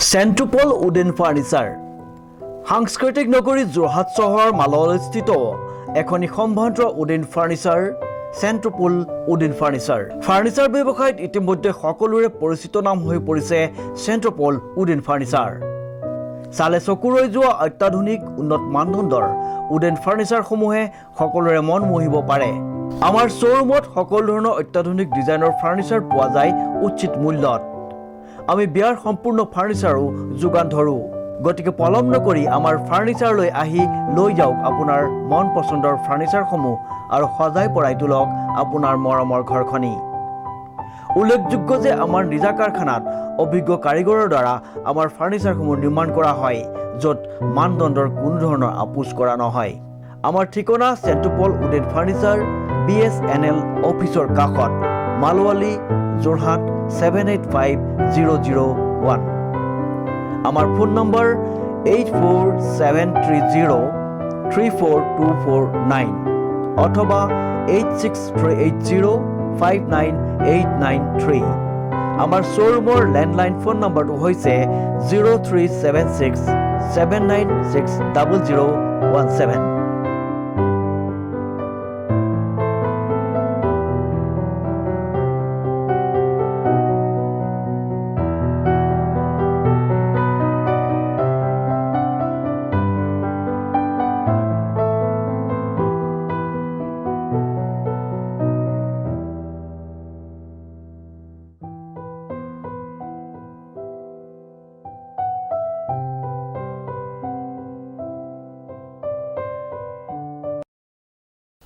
চেণ্ট্ৰোপল wooden furniture সাংস্কৃতিক নগৰী যোৰহাট চহৰৰ মালস্থিত এখনি সম্ভ্ৰান্ত উডেন ফাৰ্ণিচাৰ চেণ্ট্ৰোপল উডেন ফাৰ্ণিচাৰ ব্যৱসায়ত ইতিমধ্যে সকলোৰে পৰিচিত নাম হৈ পৰিছে চেণ্ট্ৰোপল উডেন ফাৰ্ণিচাৰ। চালে চকু ৰৈ যোৱা অত্যাধুনিক উন্নত মানদণ্ডৰ উডেন ফাৰ্ণিচাৰসমূহে সকলোৰে মন মোহিব পাৰে। আমাৰ শ্ব'ৰুমত সকলো ধৰণৰ অত্যাধুনিক ডিজাইনৰ ফাৰ্ণিচাৰ পোৱা যায় উচিত মূল্যত। আমি বিয়াৰ সম্পূৰ্ণ ফাৰ্ণিচাৰো যোগান ধৰোঁ। গতিকে পলম নকৰি আমাৰ ফাৰ্ণিচাৰলৈ আহি লৈ যাওক আপোনাৰ মন পচন্দৰ ফাৰ্ণিচাৰসমূহ আৰু সজাই পৰাই তোলক আপোনাৰ মৰমৰ ঘৰখনি। উল্লেখযোগ্য যে আমাৰ নিজা কাৰখানাত অভিজ্ঞ কাৰিকৰৰ দ্বাৰা আমাৰ ফাৰ্ণিচাৰসমূহ নিৰ্মাণ কৰা হয়, য'ত মানদণ্ডৰ কোনো ধৰণৰ আপোচ কৰা নহয়। আমাৰ ঠিকনা চেণ্ট্ৰোপল উডেন ফাৰ্ণিচাৰ BSNL অফিচৰ কাষত, মালৱালী, যোৰহাট 785001। আমাৰ ফোন নম্বৰ 84730342449 অথবা 8638059893। আমাৰ শ্ব'ৰুমৰ লেণ্ডলাইন ফোন নম্বৰটো হৈছে 0376796017।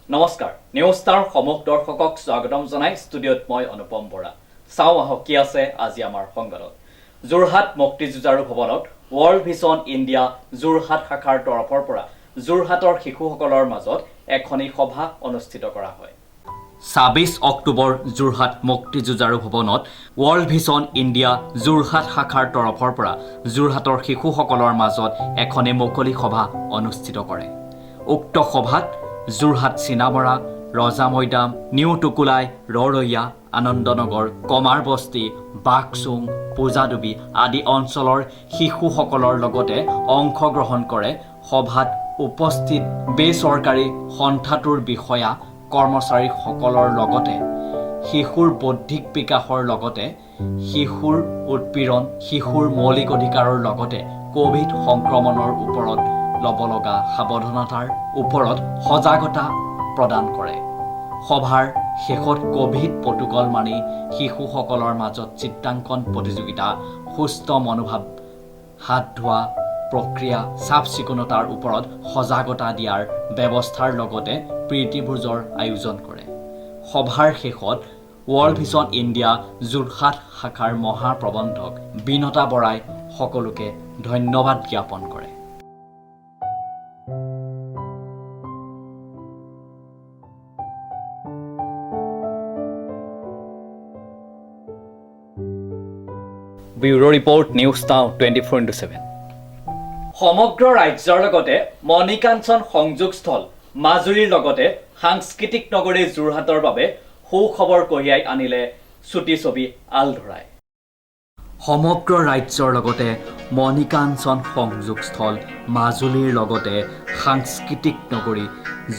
নমস্কাৰ, নিউজ ষ্টাৰ সমূহ দৰ্শকক স্বাগতম জনাই ষ্টুডিঅ'ত মই অনুপম বৰা। চাওঁ আহক কি আছে আজি আমাৰ সংবাদত। যোৰহাট মুক্তিযুঁজাৰু ভৱনত ৱৰ্ল্ড ভিজন ইণ্ডিয়া যোৰহাট শাখাৰ তৰফৰ পৰা যোৰহাটৰ শিশুসকলৰ মাজত এখনি সভা অনুষ্ঠিত কৰা হয়। ২৬ অক্টোবৰ যোৰহাট মুক্তিযুঁজাৰু ভৱনত ৱৰ্ল্ড ভিজন ইণ্ডিয়া যোৰহাট শাখাৰ তৰফৰ পৰা যোৰহাটৰ শিশুসকলৰ মাজত এখনি মুকলি সভা অনুষ্ঠিত কৰে। উক্ত সভাত যোৰহাট চিনামৰা, ৰজা মৈদাম, নিউ টুকুলাই, ৰৰৈয়া, আনন্দনগৰ, কমাৰবস্তি, বাঘচুং, পূজাডুবি আদি অঞ্চলৰ শিশুসকলৰ লগতে অংশগ্ৰহণ কৰে। সভাত উপস্থিত বেচৰকাৰী সংস্থাটোৰ বিষয়া কৰ্মচাৰীসকলৰ লগতে শিশুৰ বৌদ্ধিক বিকাশৰ লগতে শিশুৰ উৎপীড়ন, শিশুৰ মৌলিক অধিকাৰৰ লগতে ক'ভিড সংক্ৰমণৰ ওপৰত ল'ব লগা সাৱধানতাৰ ওপৰত সজাগতা প্ৰদান কৰে। সভাৰ শেষত ক'ভিড প্ৰটোকল মানি শিশুসকলৰ মাজত চিত্ৰাংকন প্ৰতিযোগিতা, সুস্থ মনোভাৱ, হাত ধোৱা প্ৰক্ৰিয়া, চাফ চিকুণতাৰ ওপৰত সজাগতা দিয়াৰ ব্যৱস্থাৰ লগতে প্ৰীতিভোজৰ আয়োজন কৰে। সভাৰ শেষত ৱৰ্ল্ড ভিজন ইণ্ডিয়া যোৰহাট শাখাৰ মহাপ্ৰবন্ধক বিনতা বৰাই সকলোকে ধন্যবাদ জ্ঞাপন কৰে। Bureau report, news now 24/7। সমগ্ৰ ৰাজ্যৰ লগতে মণিকাঞ্চন সংযোগস্থল মাজুলীৰ লগতে সাংস্কৃতিক নগৰী যোৰহাটৰ বাবে সুখবৰ কঢ়িয়াই আনিলে চুটি ছবি আলধৰাই। সমগ্ৰ ৰাজ্যৰ লগতে মণিকাঞ্চন সংযোগস্থল মাজুলীৰ লগতে সাংস্কৃতিক নগৰী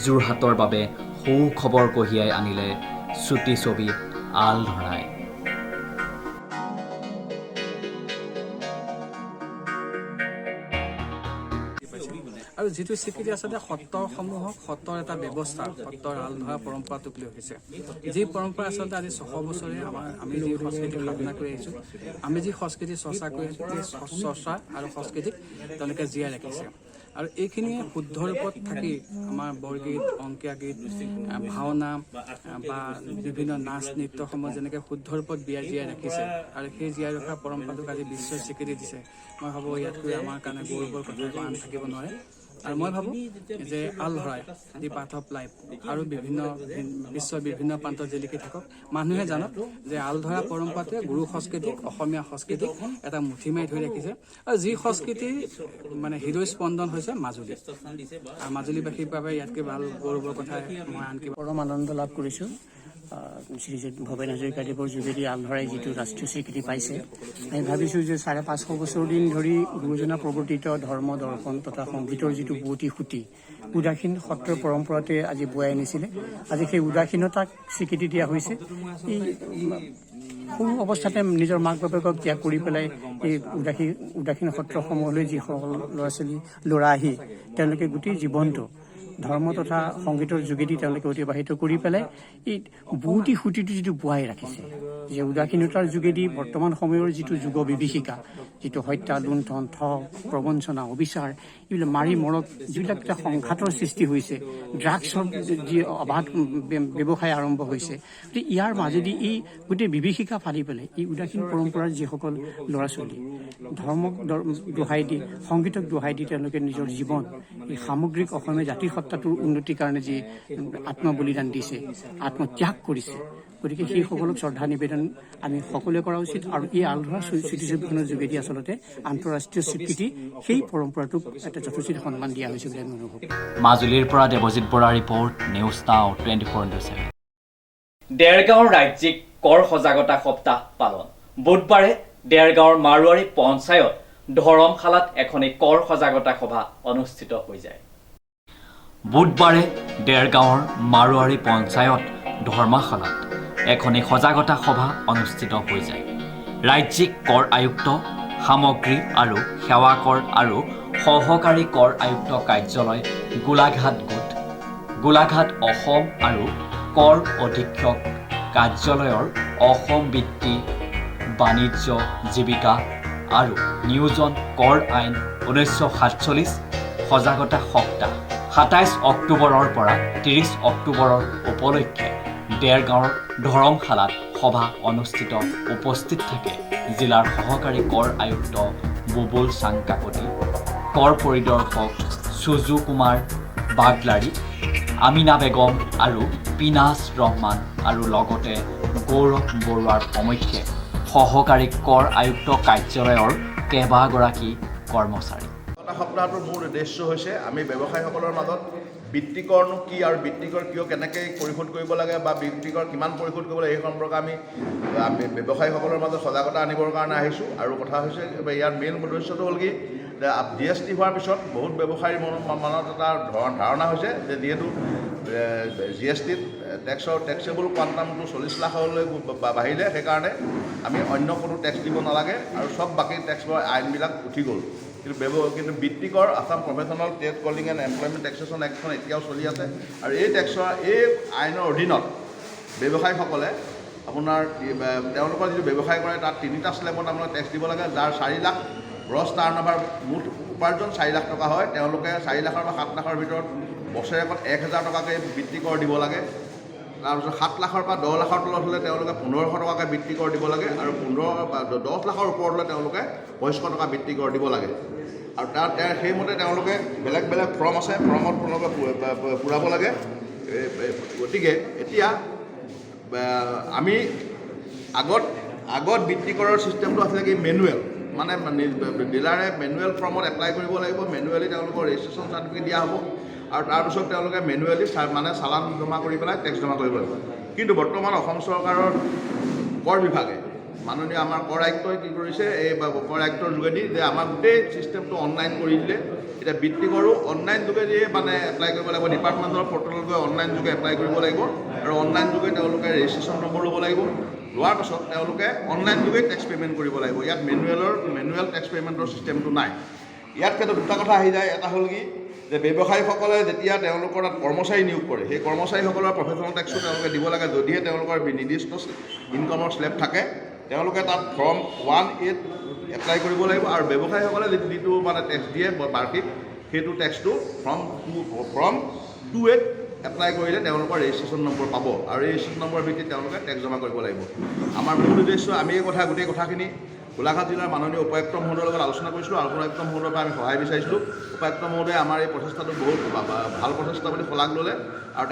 যোৰহাটৰ বাবে সুখবৰ কঢ়িয়াই আনিলে চুটি ছবি আলধৰাই। আৰু যিটো স্বীকৃতি আচলতে সত্ৰসমূহক সত্ৰৰ এটা ব্যৱস্থা, সত্ৰৰ আলধৰা পৰম্পৰাটোক লৈ আহিছে। যি পৰম্পৰা আচলতে আজি 600 বছৰে আমি যি সংস্কৃতি সাধনা কৰি আহিছোঁ, আমি যি সংস্কৃতি চৰ্চা আৰু সংস্কৃতিক তেওঁলোকে জীয়াই ৰাখিছে। আৰু এইখিনিয়ে শুদ্ধ ৰূপত থাকি আমাৰ বৰগীত, অংকীয়া গীত, ভাওনা বা বিভিন্ন নাচ নৃত্যসমূহ যেনেকৈ শুদ্ধ ৰূপত জীয়াই ৰাখিছে আৰু সেই জীয়াই ৰখা পৰম্পৰাটোক আজি বিশ্বই স্বীকৃতি দিছে। মই ভাবোঁ ইয়াতকৈ আমাৰ কাৰণে গৌৰৱৰ কথা আন থাকিব নোৱাৰে। আৰু মই ভাবোঁ যে আলধৰাই দি পাৰ্থ অফ লাইফ আৰু বিশ্বৰ বিভিন্ন প্ৰান্তত জিলিকি থাকক। মানুহে জানক যে আলধৰা পৰম্পৰাটোৱে গুৰু সংস্কৃতিক, অসমীয়া সংস্কৃতিক এটা মুঠি মাৰি ধৰি ৰাখিছে। আৰু যি সংস্কৃতি মানে হৃদয় স্পন্দন হৈছে মাজুলী, আৰু মাজুলীবাসীৰ বাবে ইয়াতকৈ ভাল গৌৰৱৰ কথা মই আনকি পৰম আনন্দ লাভ কৰিছোঁ। শ্ৰীযুত ভৱেন হাজৰিকাদেৱৰ যোগেদি আলধৰাই যিটো ৰাষ্ট্ৰীয় স্বীকৃতি পাইছে আমি ভাবিছোঁ যে 550 বছৰ দিন ধৰি গুৰুজনা প্ৰৱৰ্তিত ধৰ্ম দৰ্শন তথা সংগীতৰ যিটো বুৱতী সুঁতি উদাসীন সত্ৰৰ পৰম্পৰাটোৱে আজি বোৱাই আনিছিলে আজি সেই উদাসীনতাক স্বীকৃতি দিয়া হৈছে এই সৰু অৱস্থাতে নিজৰ মাক বাপেকক ত্যাগ কৰি পেলাই এই উদাসীন সত্ৰসমূহলৈ যিসকল ল'ৰা আহি তেওঁলোকে গোটেই জীৱনটো ধৰ্ম তথা সংগীতৰ যোগেদি তেওঁলোকে অতিবাহিত কৰি পেলাই এই বুৱতী সুঁতিটো যিটো বোৱাই ৰাখিছে যে উদাসীনতাৰ যোগেদি বৰ্তমান সময়ৰ যিটো যুগ বিভীষিকা যিটো হত্যা লুণ্ঠন ঠগ প্ৰবঞ্চনা অবিচাৰ এইবিলাক মাৰি মৰক যিবিলাক এটা সংঘাতৰ সৃষ্টি হৈছে ড্ৰাগছৰ যি অবাধ ব্যৱসায় আৰম্ভ হৈছে গতিকে ইয়াৰ মাজেদি এই গোটেই বিভীষিকা ফালি পেলাই এই উদাসীন পৰম্পৰাৰ যিসকল ল'ৰা ছোৱালী ধৰ্মক দোহাই দি সংগীতক দোহাই দি তেওঁলোকে নিজৰ জীৱন এই সামগ্ৰিক অসমীয়া জাতিৰ সত্তাটোৰ উন্নতিৰ কাৰণে যি আত্মবলিদান দিছে আত্মত্যাগ কৰিছে গতিকে সেইসকলক শ্ৰদ্ধা নিবেদন আমি সকলোৱে কৰা উচিত আৰু এই আলধৰা স্মৃতিচিহ্নৰ যোগেদি আচলতে আন্তঃৰাষ্ট্ৰীয় স্বীকৃতি সেই পৰম্পৰাটোক এটা যথোচিত সন্মান দিয়া হৈছে বুলি আমি অনুভৱ কৰোঁ। মাজুলীৰ পৰা Debajit Bora report news now 24/7। দেৰগাঁৱৰ ৰাজ্যিক কৰ সজাগতা সপ্তাহ পালন বুধবাৰে দেৰগাঁৱৰ মাৰোৱাৰী পঞ্চায়ত ধৰমশালাত এখনি কৰ সজাগতা সভা অনুষ্ঠিত হৈ যায়। বুধবাৰে দেৰগাঁৱৰ মাৰোৱাৰী পঞ্চায়ত ধৰ্মশালাত এখনি সজাগতা সভা অনুষ্ঠিত হৈ যায়। ৰাজ্যিক কৰ আয়ুক্ত সামগ্ৰী আৰু সেৱা কৰ আৰু সহকাৰী কৰ আয়ুক্ত কাৰ্যালয় গোলাঘাট অসম আৰু কৰ অধীক্ষক কাৰ্যালয়ৰ অসম বৃত্তি বাণিজ্য জীৱিকা আৰু নিয়োজন কৰ আইন 1947 সজাগতা সপ্তাহ 27 অক্টোবৰৰ পৰা 30 অক্টোবৰৰ উপলক্ষে দেৰগাঁৱৰ ধৰমশালাত সভা অনুষ্ঠিত উপস্থিত থাকে জিলাৰ সহকাৰী কৰ আয়ুক্ত বুবুল চাংকাকতি, কৰ পৰিদৰ্শক সুজু কুমাৰ বাগলাৰী, আমিনা বেগম আৰু পিনাজ ৰহমান আৰু লগতে গৌৰৱ বৰুৱাৰ সমক্ষে সহকাৰী কৰ আয়ুক্ত কাৰ্যালয়ৰ কেইবাগৰাকী কৰ্মচাৰী। সপ্তাহটোৰ মূল উদ্দেশ্য হৈছে আমি ব্যৱসায়ীসকলৰ মাজত বৃত্তিকৰনো কি আৰু বৃত্তিকৰ কিয় কেনেকৈ পৰিশোধ কৰিব লাগে বা বৃত্তিকৰ কিমান পৰিশোধ কৰিব লাগে এই সম্পৰ্কে আমি ব্যৱসায়ীসকলৰ মাজত সজাগতা আনিবৰ কাৰণে আহিছোঁ। আৰু কথা হৈছে ইয়াৰ মেইন উদ্দেশ্যটো হ'ল কি যে GST হোৱাৰ পিছত বহুত ব্যৱসায়ীৰ মনত এটা ধাৰণা হৈছে যে যিহেতু GSTত টেক্সেবল কোৱাণ্টামটো 40 লাখলৈ বাঢ়িলে সেইকাৰণে আমি অন্য কোনো টেক্স দিব নালাগে আৰু চব বাকী টেক্সৰ আইনবিলাক উঠি গ'ল। কিন্তু বৃত্তিকৰ Assam professional trade calling and employment taxation এক্টখন এতিয়াও চলি আছে আৰু এই আইনৰ অধীনত ব্যৱসায়ীসকলে আপোনাৰ তেওঁলোকৰ যিটো ব্যৱসায় কৰে তাত 3টা স্লেবত আপোনালোকে টেক্স দিব লাগে। যাৰ 4 লাখ গ্ৰছ টাৰ্ণঅভাৰ মুঠ উপাৰ্জন 4 লাখ টকা হয় তেওঁলোকে 4 লাখৰ পৰা 7 লাখৰ ভিতৰত বছৰেকত 1000 টকাকৈ বৃত্তিকৰ দিব লাগে। তাৰপিছত 7 লাখৰ পৰা 10 লাখৰ তলত হ'লে তেওঁলোকে 1500 টকাকৈ বৃত্তিকৰ দিব লাগে আৰু 10 লাখৰ ওপৰত হ'লে তেওঁলোকে 2500 টকা বৃত্তিকৰ দিব লাগে। আৰু সেইমতে তেওঁলোকে বেলেগ বেলেগ ফৰ্ম আছে, ফৰ্মত তেওঁলোকে পূৰাব লাগে। গতিকে এতিয়া আমি আগত বৃত্তিকৰৰ ছিষ্টেমটো আছিলে কি মেনুৱেল, মানে ডিলাৰে মেনুৱেল ফৰ্মত এপ্লাই কৰিব লাগিব, মেনুৱেলি তেওঁলোকৰ ৰেজিষ্ট্ৰেশ্যন চাৰ্টিফিকেট দিয়া হ'ব আৰু তাৰপিছত তেওঁলোকে মেনুৱেলি মানে চালান জমা কৰি পেলাই টেক্স জমা কৰিব লাগিব। কিন্তু বৰ্তমান অসম চৰকাৰৰ কৰ বিভাগে মাননীয় আমাৰ কৰ আয়ুক্তই কি কৰিছে এই কৰ আয়ুক্তৰ যোগেদি যে আমাৰ গোটেই ছিষ্টেমটো অনলাইন কৰি দিলে। এতিয়া বৃত্তিকৰো অনলাইন যোগেদিয়ে মানে এপ্লাই কৰিব লাগিব, ডিপাৰ্টমেণ্টৰ পৰ্টেলত গৈ অনলাইন যোগে এপ্লাই কৰিব লাগিব আৰু অনলাইন যোগে তেওঁলোকে ৰেজিষ্ট্ৰেশ্যন নম্বৰ ল'ব লাগিব। লোৱাৰ পাছত তেওঁলোকে অনলাইন যোগেই টেক্স পে'মেণ্ট কৰিব লাগিব। ইয়াত মেনুৱেল টেক্স পে'মেণ্টৰ ছিষ্টেমটো নাই। ইয়াত ক্ষেত্ৰত দুটা কথা আহি যায়। এটা হ'ল কি যে ব্যৱসায়ীসকলে যেতিয়া তেওঁলোকৰ তাত কৰ্মচাৰী নিয়োগ কৰে সেই কৰ্মচাৰীসকলৰ প্ৰফেচনেল টেক্সটো তেওঁলোকে দিব লাগে। যদিহে তেওঁলোকৰ নিৰ্দিষ্ট ইনকামৰ স্লেব থাকে তেওঁলোকে তাত ফৰ্ম 1A এপ্লাই কৰিব লাগিব আৰু ব্যৱসায়ীসকলে যিটো মানে টেক্স দিয়ে বাৰ্ষিক সেইটো টেক্সটো ফৰ্ম 2A এপ্লাই কৰিলে তেওঁলোকৰ ৰেজিষ্ট্ৰেশ্যন নম্বৰ পাব আৰু ৰেজিষ্ট্ৰেশ্যন নম্বৰৰ ভিত্তিত তেওঁলোকে টেক্স জমা কৰিব লাগিব। আমাৰ মূল উদ্দেশ্য আমি এই গোটেই কথাখিনি গোলাঘাট জিলাৰ মাননীয় উপায়ুক্ত মহোদয়ৰ লগত আলোচনা কৰিছিলোঁ আৰু উপায়ুক্ত মহোদয়ৰ পৰা আমি সহায় বিচাৰিছিলোঁ। উপায়ুক্ত মহোদয়ে আমাৰ এই প্ৰচেষ্টাটো বহুত ভাল প্ৰচেষ্টা বুলি শলাগ ল'লে আৰু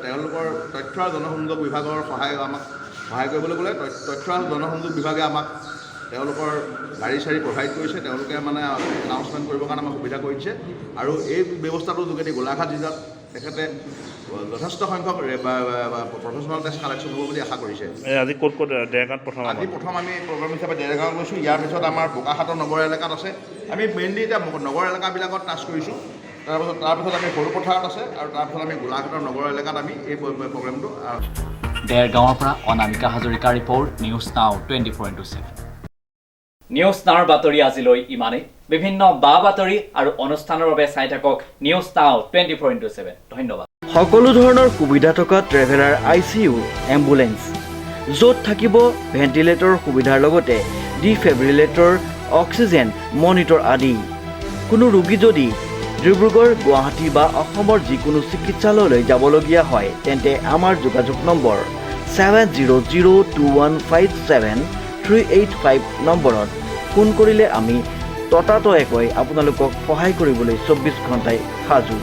তেওঁলোকৰ তথ্য আৰু জনসংযোগ বিভাগৰ আমাক সহায় কৰিবলৈ গ'লে তথ্য আৰু জনসংযোগ বিভাগে আমাক তেওঁলোকৰ গাড়ী চাড়ী প্ৰভাইড কৰিছে। তেওঁলোকে মানে এনাউন্সমেণ্ট কৰিবৰ কাৰণে আমাক সুবিধা কৰিছে আৰু এই ব্যৱস্থাটোৰ যোগেদি গোলাঘাট জিলাত তেখেতে যথেষ্ট সংখ্যক প্ৰফেচনেল টেষ্ট কালেকশ্যন হ'ব বুলি আশা কৰিছে। আজি ক'ত ক'ত ডেৰগাঁৱত আজি প্ৰথম আমি প্ৰগ্ৰাম হিচাপে ডেৰগাঁও গৈছোঁ, ইয়াৰ পিছত আমাৰ বোকাখাটৰ নগৰ এলেকাত আছে। আমি মেইনলি এতিয়া নগৰ এলেকাবিলাকত টাচ কৰিছোঁ, তাৰপিছত আমি সৰুপথাৰত আছে আৰু তাৰপিছত আমি গোলাঘাটৰ নগৰ এলেকাত আমি এই প্ৰগ্ৰেমটো। দেৰগাঁৱৰ পৰা Anamika Hazarika report, news now 24/7। News নাওৰ বাতৰি আজিলৈ ইমানেই। বিভিন্ন বা বাতৰি আৰু অনুষ্ঠানৰ বাবে চাই থাকক নিউজ নাও 24/7। ধন্যবাদ। সকলো ধৰণৰ সুবিধা থকা ট্ৰেভেলাৰ ICU এম্বুলেন্স, য'ত থাকিব ভেণ্টিলেটৰৰ সুবিধাৰ লগতে ডিফেব্ৰিলেটৰ, অক্সিজেন মনিটৰ আদি। কোনো ৰোগী যদি ডিব্ৰুগড়, গুৱাহাটী বা অসমৰ যিকোনো চিকিৎসালয়লৈ যাবলগীয়া হয় তেন্তে আমাৰ যোগাযোগ নম্বৰ 7002157385 নম্বৰত ফোন কৰিলে আমি ততাতৈয়াকৈ আপোনালোকক সহায় কৰিবলৈ 24 ঘণ্টাই সাজু।